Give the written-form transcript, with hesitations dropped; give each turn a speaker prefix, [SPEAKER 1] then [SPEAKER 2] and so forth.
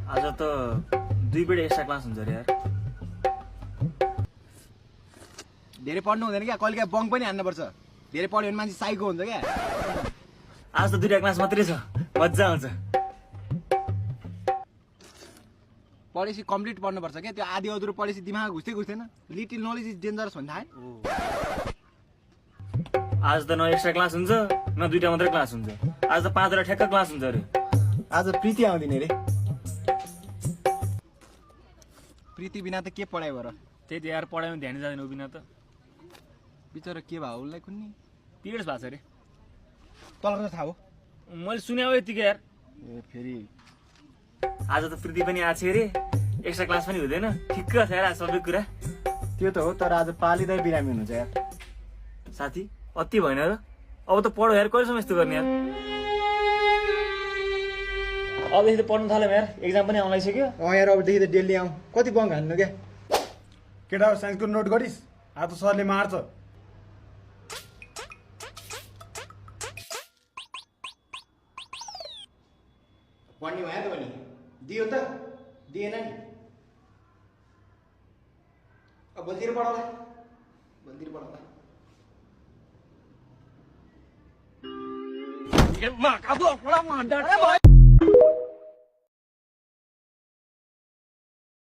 [SPEAKER 1] आज त 2 period extra class हुन्छ रे यार।
[SPEAKER 2] धेरै पढ्नु हुँदैन क्या, कहिले काहीँ बङ्क पनि हान्नुपर्छ। धेरै पढ्यो भने मान्छे साइको हुन्छ क्या।
[SPEAKER 1] आज त 2टा क्लास मात्रै छ, मजा आउँछ।
[SPEAKER 2] पढेपछि कम्प्लिट पढ्नुपर्छ क्या, त्यो आधी अधुरो पढेपछि दिमाग घुस्दैन। लिटिल नलेज इज डेन्जरस भन्ने थाहा।
[SPEAKER 1] आज त न एक्स्ट्रा क्लास हुन्छ न 2टा मात्रै क्लास हुन्छ। आज त 5वटा ठ्याक्क क्लास हुन्छ रे।
[SPEAKER 2] आज प्रीति आउँदिन रे। प्रीति बिना त के पढाइ भएर।
[SPEAKER 1] त्यही त यार, पढाइमा ध्यान जाँदैन उ बिना त।
[SPEAKER 2] बिचरा के भयो उसलाई कुन्नी
[SPEAKER 1] पिरियड्स भएको छ रे।
[SPEAKER 2] तँलाई थाहा हो?
[SPEAKER 1] मैले सुने हो यतिकै यार।
[SPEAKER 2] ए फेरि
[SPEAKER 1] आज त प्रीति पनि आछ रे, एक्स्ट्रा क्लास पनि हुँदैन। ठिक्क छ यार सबै कुरा।
[SPEAKER 2] त्यो त हो, तर आज पालिँदै बिरामी हुनुहुन्छ यार।
[SPEAKER 1] साथी अति भएन र? अब त पढो यार, कहिलेसम्म यस्तो गर्ने यार? अबदेखि त पढ्नु थाल्यौँ यार, एक्जाम पनि आउन लागिसक्यो।
[SPEAKER 2] यार अबदेखि त डेली आउँ, कति बङ्क हान्नु क्या।
[SPEAKER 3] केटाहरू साइन्सको नोट गरिस्? आज त सरले मार्छ।
[SPEAKER 2] पढ्ने भयो त भने दियो त दिएन नि। अब भोलितिर पढाउँला, भोलितिर पढाउँला।